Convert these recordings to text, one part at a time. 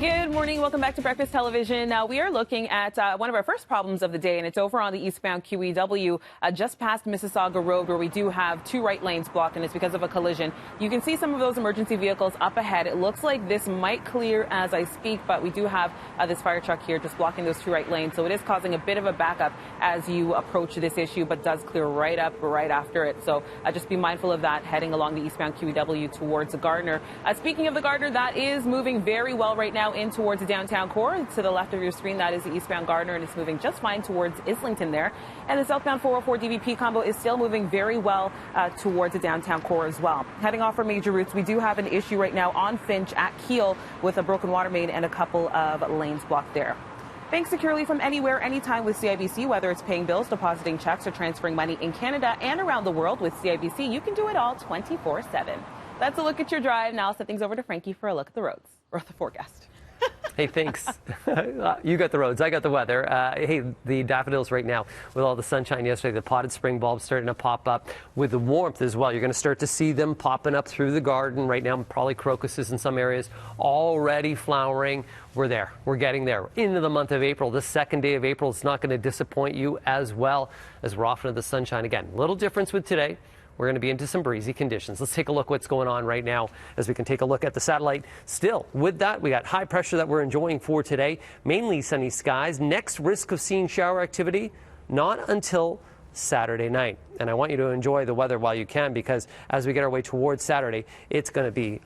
Good morning. Welcome back to Breakfast Television. Now, we are looking at one of our first problems of the day, and it's over on the eastbound QEW, just past Mississauga Road, where we do have two right lanes blocked, and it's because of a collision. You can see some of those emergency vehicles up ahead. It looks like this might clear as I speak, but we do have this fire truck here just blocking those two right lanes, so it is causing a bit of a backup as you approach this issue, but does clear right up right after it. So just be mindful of that heading along the eastbound QEW towards Gardner. Speaking of the Gardner, that is moving very well right now in towards the downtown core. To the left of your screen, that is the eastbound Gardner, and it's moving just fine towards Islington there. And the southbound 404 DVP combo is still moving very well towards the downtown core as well. Heading off our major routes, we do have an issue right now on Finch at Keele with a broken water main and a couple of lanes blocked there. Bank securely from anywhere, anytime with CIBC, whether it's paying bills, depositing checks, or transferring money in Canada and around the world with CIBC. You can do it all 24/7. That's a look at your drive. Now I'll set things over to Frankie for a look at the roads or the forecast. Hey, thanks. You got the roads, I got the weather. Hey, the daffodils right now, with all the sunshine yesterday, the potted spring bulbs starting to pop up with the warmth as well. You're going to start to see them popping up through the garden right now, probably crocuses in some areas, already flowering. We're there. We're getting there. Into the month of April. The second day of April is not going to disappoint you as well as we're off into the sunshine again. Little difference with today. We're going to be into some breezy conditions. Let's take a look what's going on right now as we can take a look at the satellite. Still, with that, we got high pressure that we're enjoying for today. Mainly sunny skies. Next risk of seeing shower activity, not until Saturday night. And I want you to enjoy the weather while you can, because as we get our way towards Saturday, it's going to be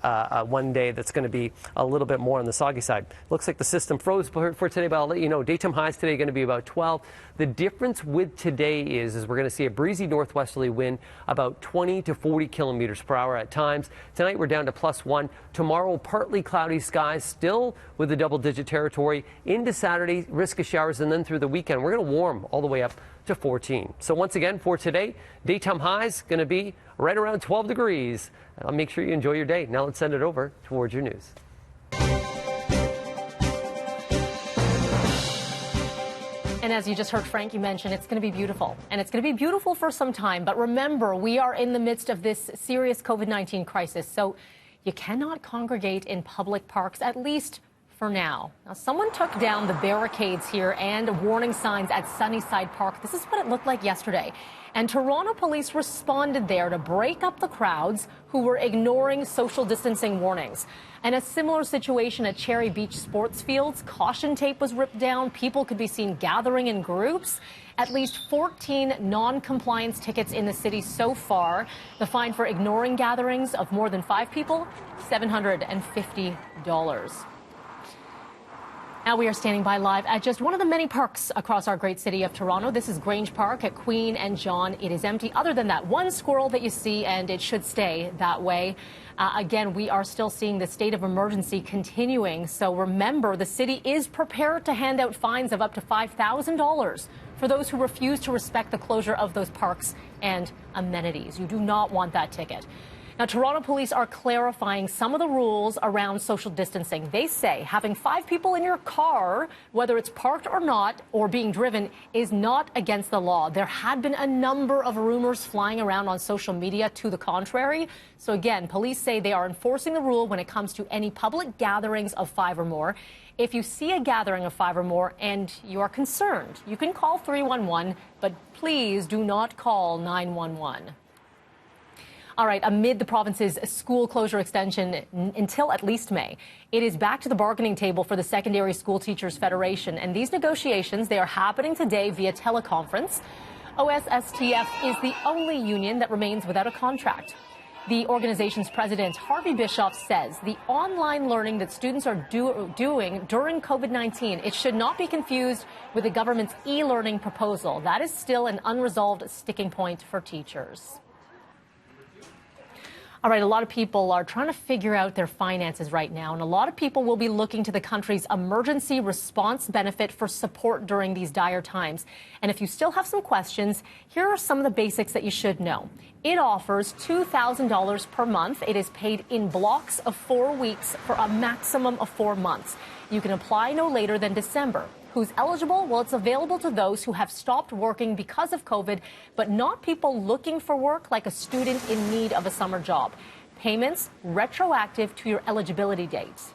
one day that's going to be a little bit more on the soggy side. Looks like the system froze for today, but I'll let you know. Daytime highs today are going to be about 12. The difference with today is we're going to see a breezy northwesterly wind about 20 to 40 kilometers per hour at times. Tonight we're down to +1. Tomorrow, partly cloudy skies, still with the double-digit territory. Into Saturday, risk of showers, and then through the weekend, we're going to warm all the way up to 14. So once again, for today, daytime highs going to be right around 12 degrees. I'll make sure you enjoy your day. Now let's send it over towards your news. And as you just heard Frankie mention, it's going to be beautiful. And it's going to be beautiful for some time. But remember, we are in the midst of this serious COVID-19 crisis. So you cannot congregate in public parks, at least for now. Now, someone took down the barricades here and warning signs at Sunnyside Park. This is what it looked like yesterday. And Toronto police responded there to break up the crowds who were ignoring social distancing warnings. And a similar situation at Cherry Beach Sports Fields. Caution tape was ripped down. People could be seen gathering in groups. At least 14 non-compliance tickets in the city so far. The fine for ignoring gatherings of more than 5 people, $750. Now we are standing by live at just one of the many parks across our great city of Toronto. This is Grange Park at Queen and John. It is empty other than that one squirrel that you see, and it should stay that way. Again, we are still seeing the state of emergency continuing. So remember, the city is prepared to hand out fines of up to $5,000 for those who refuse to respect the closure of those parks and amenities. You do not want that ticket. Now, Toronto police are clarifying some of the rules around social distancing. They say having 5 people in your car, whether it's parked or not, or being driven, is not against the law. There had been a number of rumors flying around on social media to the contrary. So again, police say they are enforcing the rule when it comes to any public gatherings of 5 or more. If you see a gathering of 5 or more and you are concerned, you can call 311, but please do not call 911. All right, amid the province's school closure extension until at least May, it is back to the bargaining table for the Secondary School Teachers Federation. And these negotiations, they are happening today via teleconference. OSSTF is the only union that remains without a contract. The organization's president, Harvey Bischoff, says the online learning that students are doing during COVID-19, it should not be confused with the government's e-learning proposal. That is still an unresolved sticking point for teachers. All right, a lot of people are trying to figure out their finances right now, and a lot of people will be looking to the country's emergency response benefit for support during these dire times. And if you still have some questions, here are some of the basics that you should know. It offers $2,000 per month. It is paid in blocks of 4 weeks for a maximum of 4 months. You can apply no later than December. Who's eligible? Well, it's available to those who have stopped working because of COVID, but not people looking for work, like a student in need of a summer job. Payments retroactive to your eligibility date.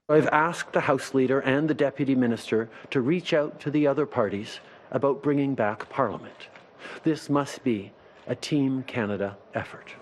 I've asked the House Leader and the Deputy Minister to reach out to the other parties about bringing back Parliament. This must be a Team Canada effort.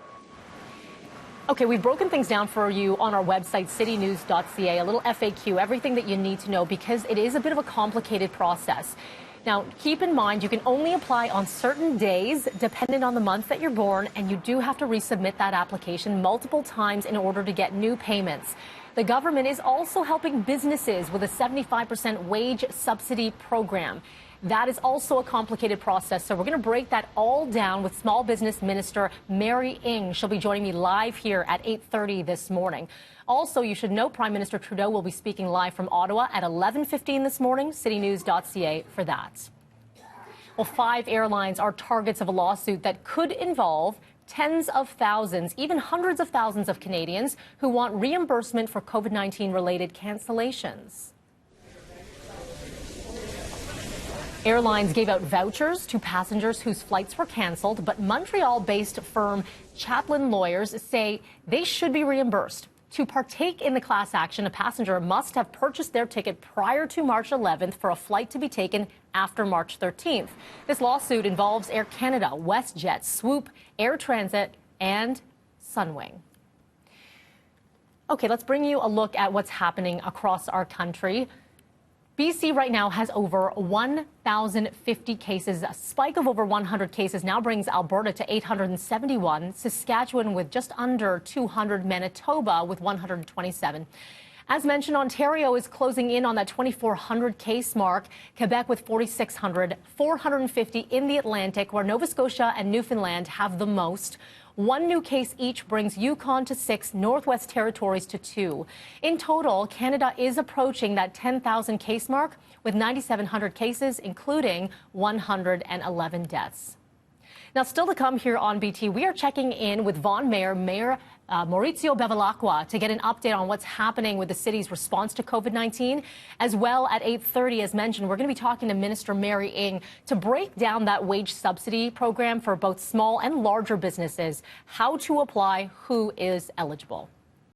Okay, we've broken things down for you on our website, citynews.ca, a little FAQ, everything that you need to know, because it is a bit of a complicated process. Now, keep in mind, you can only apply on certain days, depending on the month that you're born, and you do have to resubmit that application multiple times in order to get new payments. The government is also helping businesses with a 75% wage subsidy program. That is also a complicated process, so we're going to break that all down with Small Business Minister Mary Ng. She'll be joining me live here at 8:30 this morning. Also, you should know Prime Minister Trudeau will be speaking live from Ottawa at 11:15 this morning. citynews.ca for that. Well, 5 airlines are targets of a lawsuit that could involve tens of thousands, even hundreds of thousands of Canadians who want reimbursement for COVID-19 related cancellations. Airlines gave out vouchers to passengers whose flights were canceled, but Montreal-based firm Chaplin Lawyers say they should be reimbursed. To partake in the class action, a passenger must have purchased their ticket prior to March 11th for a flight to be taken after March 13th. This lawsuit involves Air Canada, WestJet, Swoop, Air Transit, and Sunwing. Okay, let's bring you a look at what's happening across our country. BC right now has over 1,050 cases. A spike of over 100 cases now brings Alberta to 871, Saskatchewan with just under 200, Manitoba with 127. As mentioned, Ontario is closing in on that 2,400 case mark, Quebec with 4,600, 450 in the Atlantic, where Nova Scotia and Newfoundland have the most. 1 new case each brings Yukon to 6, Northwest Territories to 2. In total, Canada is approaching that 10,000 case mark with 9,700 cases, including 111 deaths. Now, still to come here on BT, we are checking in with Vaughan Mayor Maurizio Bevilacqua to get an update on what's happening with the city's response to COVID-19. As well, at 8:30, as mentioned, we're going to be talking to Minister Mary Ng to break down that wage subsidy program for both small and larger businesses, how to apply, who is eligible.